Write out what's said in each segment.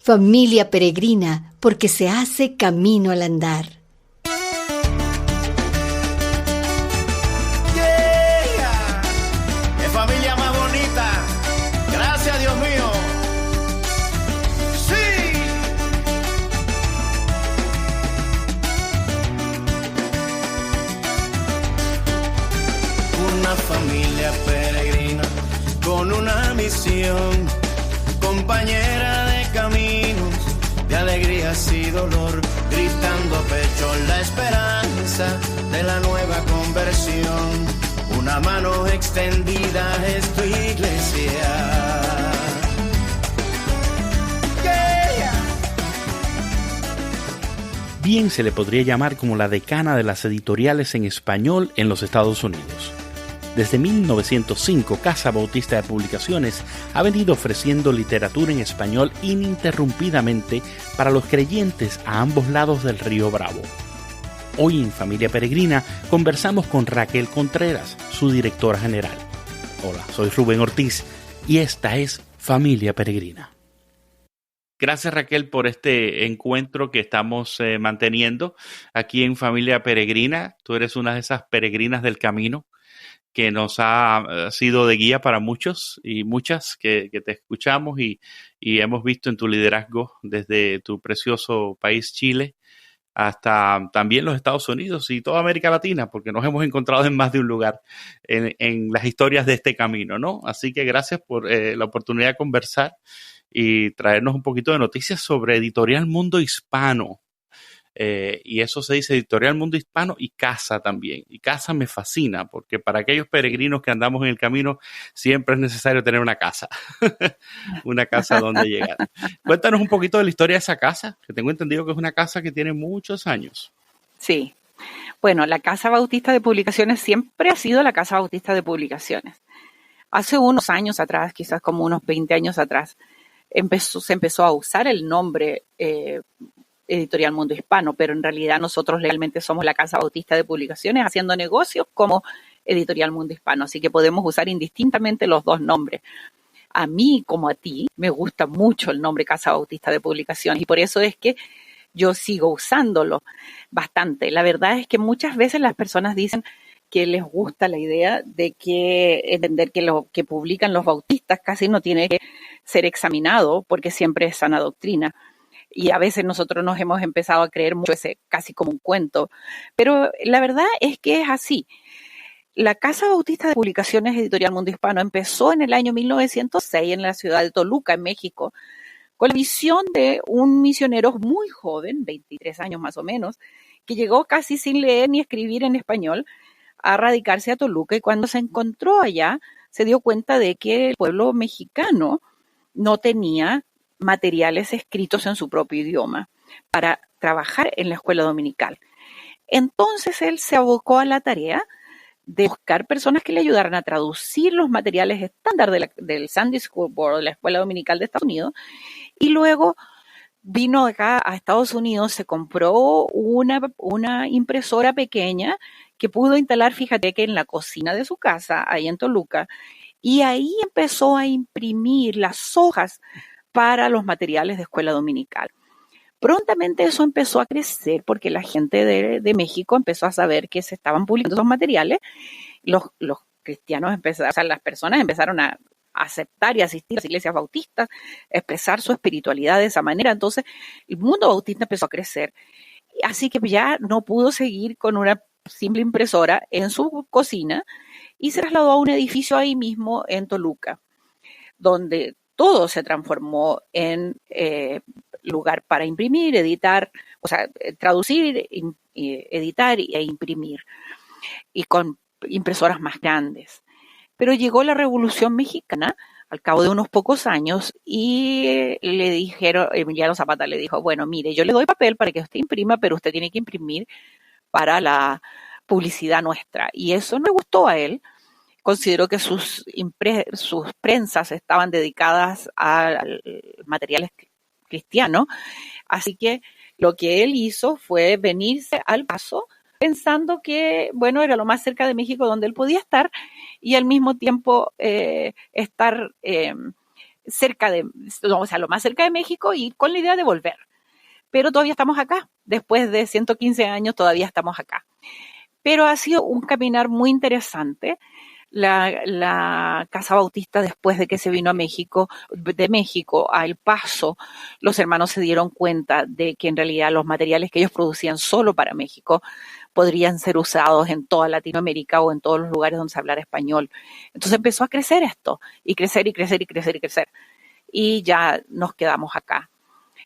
Familia peregrina, porque se hace camino al andar. ¡Yeah! ¡Qué familia más bonita! ¡Gracias, Dios mío! ¡Sí! Una familia peregrina con una misión, compañera de caminos, de alegrías y dolor, gritando a pecho la esperanza de la nueva conversión. Una mano extendida es tu iglesia. Yeah. Bien se le podría llamar como la decana de las editoriales en español en los Estados Unidos. Desde 1905, Casa Bautista de Publicaciones ha venido ofreciendo literatura en español ininterrumpidamente para los creyentes a ambos lados del río Bravo. Hoy en Familia Peregrina conversamos con Raquel Contreras, su directora general. Hola, soy Rubén Ortiz y esta es Familia Peregrina. Gracias, Raquel, por este encuentro que estamos manteniendo aquí en Familia Peregrina. Tú eres una de esas peregrinas del camino que nos ha sido de guía para muchos y muchas que te escuchamos y hemos visto en tu liderazgo desde tu precioso país Chile hasta también los Estados Unidos y toda América Latina, porque nos hemos encontrado en más de un lugar en las historias de este camino, ¿no? Así que gracias por la oportunidad de conversar y traernos un poquito de noticias sobre Editorial Mundo Hispano. Y eso se dice Editorial Mundo Hispano y Casa también. Y Casa me fascina porque para aquellos peregrinos que andamos en el camino siempre es necesario tener una casa, una casa donde llegar. Cuéntanos un poquito de la historia de esa casa, que tengo entendido que es una casa que tiene muchos años. Sí, bueno, la Casa Bautista de Publicaciones siempre ha sido la Casa Bautista de Publicaciones. Hace unos años atrás, quizás como unos 20 años atrás, se empezó a usar el nombre Editorial Mundo Hispano, pero en realidad nosotros legalmente somos la Casa Bautista de Publicaciones haciendo negocios como Editorial Mundo Hispano, así que podemos usar indistintamente los dos nombres. A mí, como a ti, me gusta mucho el nombre Casa Bautista de Publicaciones y por eso es que yo sigo usándolo bastante. La verdad es que muchas veces las personas dicen que les gusta la idea de que entender que lo que publican los bautistas casi no tiene que ser examinado porque siempre es sana doctrina. Y a veces nosotros nos hemos empezado a creer mucho ese casi como un cuento. Pero la verdad es que es así. La Casa Bautista de Publicaciones Editorial Mundo Hispano empezó en el año 1906 en la ciudad de Toluca, en México, con la visión de un misionero muy joven, 23 años más o menos, que llegó casi sin leer ni escribir en español a radicarse a Toluca. Y cuando se encontró allá, se dio cuenta de que el pueblo mexicano no tenía materiales escritos en su propio idioma para trabajar en la escuela dominical. Entonces él se abocó a la tarea de buscar personas que le ayudaran a traducir los materiales estándar del Sunday School Board, de la escuela dominical de Estados Unidos, y luego vino acá a Estados Unidos, se compró una impresora pequeña que pudo instalar, fíjate que en la cocina de su casa, ahí en Toluca, y ahí empezó a imprimir las hojas para los materiales de escuela dominical. Prontamente eso empezó a crecer porque la gente de México empezó a saber que se estaban publicando esos materiales. Los cristianos empezaron, o sea, las personas empezaron a aceptar y asistir a las iglesias bautistas, expresar su espiritualidad de esa manera. Entonces, el mundo bautista empezó a crecer. Así que ya no pudo seguir con una simple impresora en su cocina y se trasladó a un edificio ahí mismo en Toluca, donde todo se transformó en lugar para imprimir, editar, o sea, traducir, editar e imprimir, y con impresoras más grandes. Pero llegó la Revolución Mexicana al cabo de unos pocos años y le dijeron, Emiliano Zapata le dijo, bueno, mire, yo le doy papel para que usted imprima, pero usted tiene que imprimir para la publicidad nuestra. Y eso no le gustó a él. Consideró que sus prensas estaban dedicadas a materiales cristianos, así que lo que él hizo fue venirse al Paso pensando que, bueno, era lo más cerca de México donde él podía estar y al mismo tiempo estar lo más cerca de México y con la idea de volver. Pero todavía estamos acá. Después de 115 años todavía estamos acá. Pero ha sido un caminar muy interesante. La Casa Bautista, después de que se vino de México a El Paso, los hermanos se dieron cuenta de que en realidad los materiales que ellos producían solo para México podrían ser usados en toda Latinoamérica o en todos los lugares donde se hablara español. Entonces empezó a crecer esto, y crecer, y crecer, y crecer, y crecer. Y ya nos quedamos acá.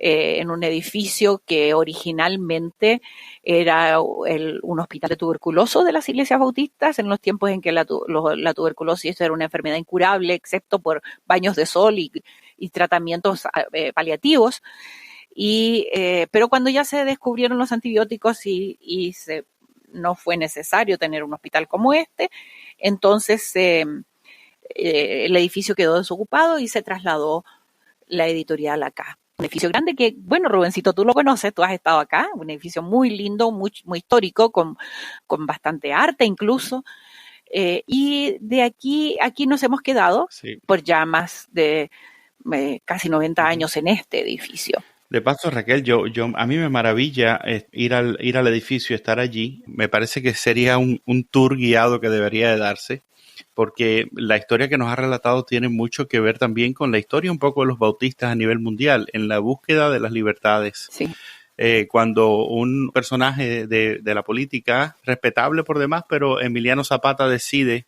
En un edificio que originalmente era un hospital de tuberculosos de las iglesias bautistas, en los tiempos en que la tuberculosis era una enfermedad incurable, excepto por baños de sol y tratamientos paliativos. Pero cuando ya se descubrieron los antibióticos y no fue necesario tener un hospital como este, entonces el edificio quedó desocupado y se trasladó la editorial acá. Un edificio grande que, bueno, Rubencito, tú lo conoces, tú has estado acá, un edificio muy lindo, muy, muy histórico, con bastante arte incluso. Y de aquí nos hemos quedado por ya más de casi 90 años en este edificio. De paso, Raquel, a mí me maravilla ir al edificio y estar allí. Me parece que sería un tour guiado que debería de darse, porque la historia que nos ha relatado tiene mucho que ver también con la historia un poco de los bautistas a nivel mundial, en la búsqueda de las libertades. Sí. Cuando un personaje de la política, respetable por demás, pero Emiliano Zapata decide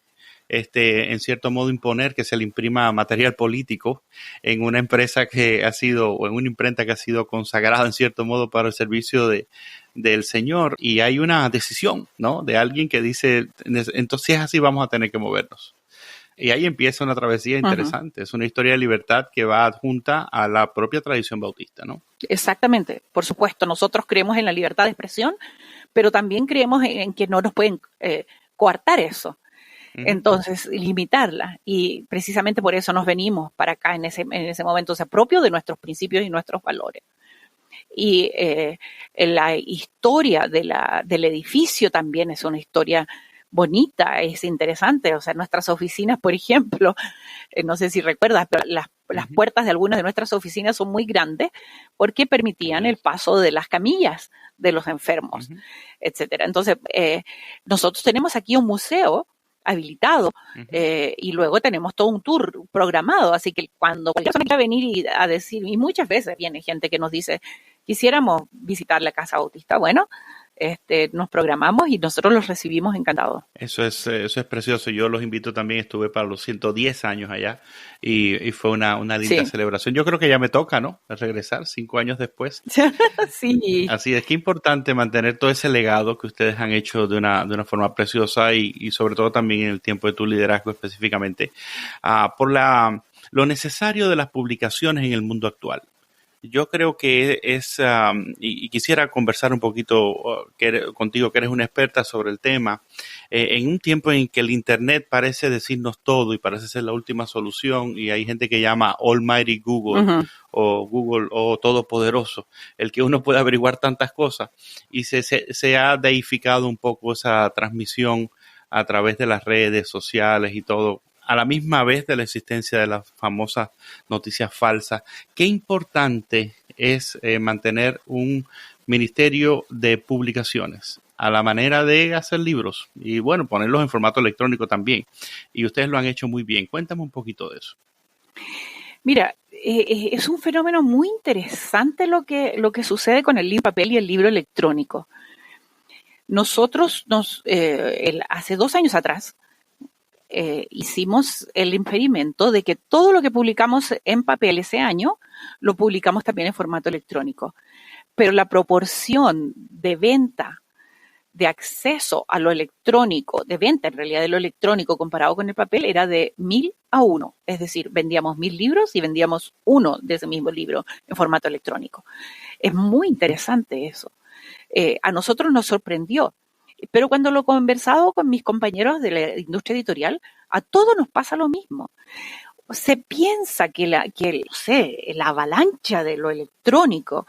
en cierto modo imponer que se le imprima material político en una empresa o en una imprenta que ha sido consagrada en cierto modo para el servicio del Señor, y hay una decisión, ¿no?, de alguien que dice, entonces si es así vamos a tener que movernos. Y ahí empieza una travesía interesante. Es una historia de libertad que va adjunta a la propia tradición bautista, ¿no? Exactamente, por supuesto. Nosotros creemos en la libertad de expresión, pero también creemos en que no nos pueden coartar eso. Entonces, limitarla. Y precisamente por eso nos venimos para acá en ese momento, o sea, propio de nuestros principios y nuestros valores. Y la historia del edificio también es una historia bonita, es interesante. O sea, nuestras oficinas, por ejemplo, no sé si recuerdas, pero las puertas de algunas de nuestras oficinas son muy grandes porque permitían el paso de las camillas de los enfermos, etcétera. Entonces, nosotros tenemos aquí un museo habilitado y luego tenemos todo un tour programado, así que cuando cualquier persona quiera venir a decir, y muchas veces viene gente que nos dice, quisiéramos visitar la Casa Bautista, bueno, nos programamos y nosotros los recibimos encantados. Eso es precioso. Yo los invito también, estuve para los 110 años allá y fue una linda celebración. Yo creo que ya me toca, ¿no?, regresar 5 años después. Sí. Así es que importante mantener todo ese legado que ustedes han hecho de una forma preciosa y sobre todo también en el tiempo de tu liderazgo específicamente, por lo necesario de las publicaciones en el mundo actual. Yo creo que y quisiera conversar un poquito contigo, que eres una experta sobre el tema, en un tiempo en que el Internet parece decirnos todo y parece ser la última solución, y hay gente que llama Almighty Google o Google o Todopoderoso, el que uno puede averiguar tantas cosas, y se ha deificado un poco esa transmisión a través de las redes sociales y todo, a la misma vez de la existencia de las famosas noticias falsas. Qué importante es mantener un ministerio de publicaciones a la manera de hacer libros y, bueno, ponerlos en formato electrónico también. Y ustedes lo han hecho muy bien. Cuéntame un poquito de eso. Mira, es un fenómeno muy interesante lo que sucede con el libro papel y el libro electrónico. Nosotros hace 2 años atrás, hicimos el experimento de que todo lo que publicamos en papel ese año lo publicamos también en formato electrónico, pero la proporción de venta, de acceso a lo electrónico, de venta en realidad de lo electrónico comparado con el papel era de 1000 a 1, es decir, vendíamos 1000 libros y vendíamos 1 de ese mismo libro en formato electrónico. Es muy interesante eso. A nosotros nos sorprendió. Pero cuando lo he conversado con mis compañeros de la industria editorial, a todos nos pasa lo mismo. Se piensa que la avalancha de lo electrónico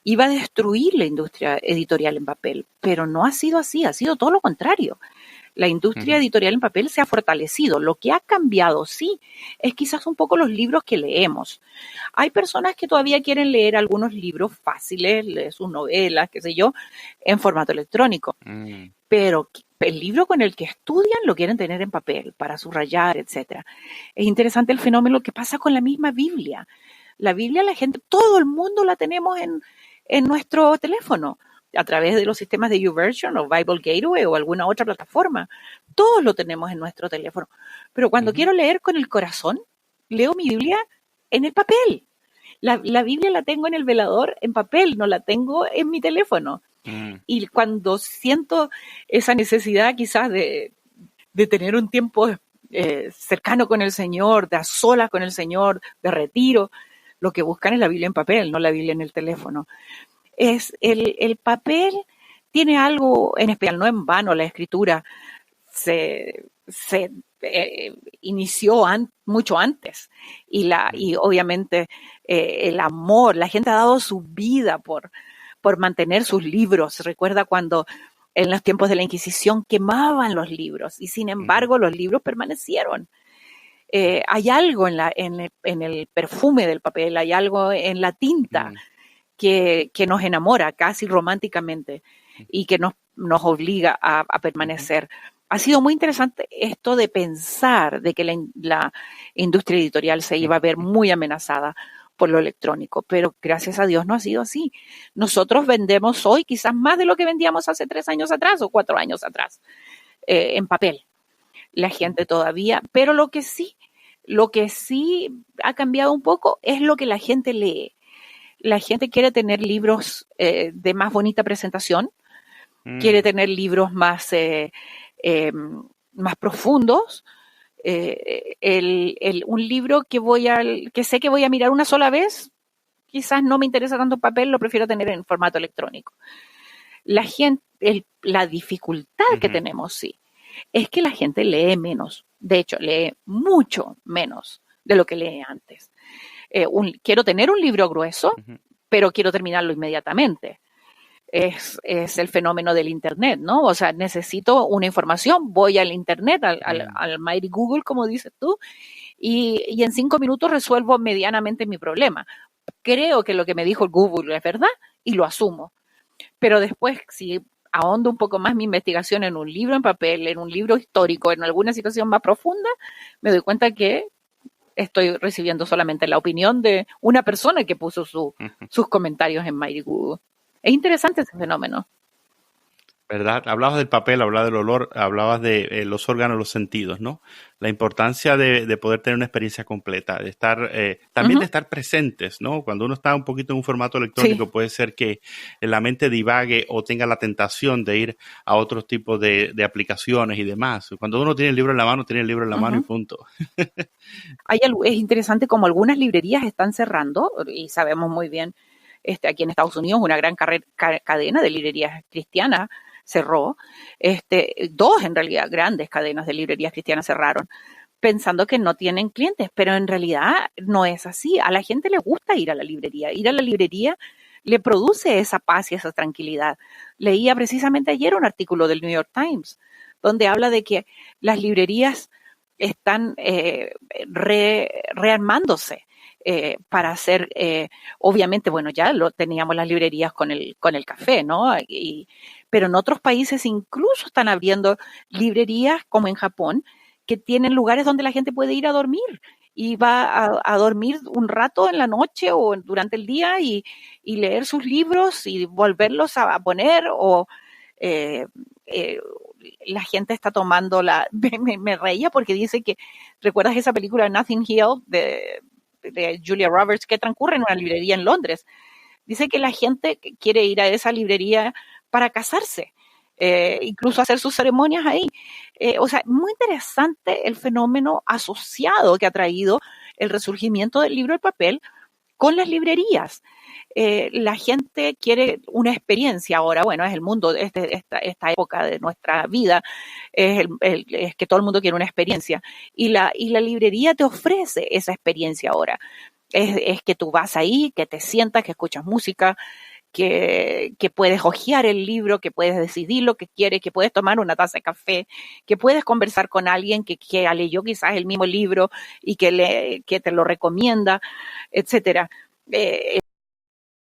iba a destruir la industria editorial en papel, pero no ha sido así, ha sido todo lo contrario. La industria editorial en papel se ha fortalecido. Lo que ha cambiado, sí, es quizás un poco los libros que leemos. Hay personas que todavía quieren leer algunos libros fáciles, leer sus novelas, qué sé yo, en formato electrónico. Pero el libro con el que estudian lo quieren tener en papel para subrayar, etcétera. Es interesante el fenómeno que pasa con la misma Biblia. La Biblia, la gente, todo el mundo la tenemos en nuestro teléfono, a través de los sistemas de YouVersion o Bible Gateway o alguna otra plataforma. Todos lo tenemos en nuestro teléfono. Pero cuando quiero leer con el corazón, leo mi Biblia en el papel. La Biblia la tengo en el velador en papel, no la tengo en mi teléfono. Y cuando siento esa necesidad quizás de tener un tiempo cercano con el Señor, de a solas con el Señor, de retiro, lo que buscan es la Biblia en papel, no la Biblia en el teléfono. El papel tiene algo en especial, no en vano la escritura se inició mucho antes y obviamente el amor, la gente ha dado su vida por mantener sus libros. Recuerda cuando en los tiempos de la Inquisición quemaban los libros y sin embargo los libros permanecieron. Hay algo en el perfume del papel, hay algo en la tinta que nos enamora casi románticamente y que nos obliga a permanecer. Ha sido muy interesante esto de pensar de que la industria editorial se iba a ver muy amenazada por lo electrónico, pero gracias a Dios no ha sido así. Nosotros vendemos hoy quizás más de lo que vendíamos hace 3 años atrás o 4 años atrás en papel. La gente todavía, pero lo que sí ha cambiado un poco es lo que la gente lee. La gente quiere tener libros de más bonita presentación, quiere tener libros más profundos. Un libro que sé que voy a mirar una sola vez, quizás no me interesa tanto en papel, lo prefiero tener en formato electrónico. La dificultad que tenemos, sí, es que la gente lee menos. De hecho, lee mucho menos de lo que lee antes. Quiero tener un libro grueso, pero quiero terminarlo inmediatamente. Es el fenómeno del Internet, ¿no? O sea, necesito una información, voy al Internet, al Mighty Google, como dices tú, y en 5 minutos resuelvo medianamente mi problema. Creo que lo que me dijo el Google es verdad y lo asumo. Pero después, si ahondo un poco más mi investigación en un libro en papel, en un libro histórico, en alguna situación más profunda, me doy cuenta que estoy recibiendo solamente la opinión de una persona que puso sus comentarios en Mighty Google. Es interesante ese fenómeno. ¿Verdad? Hablabas del papel, hablabas del olor, hablabas de los órganos, los sentidos, ¿no? La importancia de poder tener una experiencia completa, de estar, también de estar presentes, ¿no? Cuando uno está un poquito en un formato electrónico, puede ser que la mente divague o tenga la tentación de ir a otros tipos de aplicaciones y demás. Cuando uno tiene el libro en la mano, tiene el libro en la mano y punto. Es interesante como algunas librerías están cerrando, y sabemos muy bien, aquí en Estados Unidos, una gran cadena de librerías cristianas cerró, 2 en realidad grandes cadenas de librerías cristianas cerraron, pensando que no tienen clientes, pero en realidad no es así. A la gente le gusta ir a la librería. Ir a la librería le produce esa paz y esa tranquilidad. Leía precisamente ayer un artículo del New York Times donde habla de que las librerías están rearmándose para hacer, obviamente, bueno, ya teníamos las librerías con el café, ¿no? Pero en otros países incluso están abriendo librerías, como en Japón, que tienen lugares donde la gente puede ir a dormir y va a dormir un rato en la noche o durante el día y leer sus libros y volverlos a poner la gente está tomando me reía porque dice que, ¿recuerdas esa película Nothing Hill de Julia Roberts que transcurre en una librería en Londres? Dice que la gente quiere ir a esa librería para casarse, incluso hacer sus ceremonias ahí. O sea, muy interesante el fenómeno asociado que ha traído el resurgimiento del libro de papel con las librerías. La gente quiere una experiencia ahora. Bueno, es el mundo, esta época de nuestra vida, es que todo el mundo quiere una experiencia. Y la librería te ofrece esa experiencia ahora. Es que tú vas ahí, que te sientas, que escuchas música, que puedes hojear el libro, que puedes decidir lo que quieres, que puedes tomar una taza de café, que puedes conversar con alguien que leyó quizás el mismo libro y que te lo recomienda, etcétera.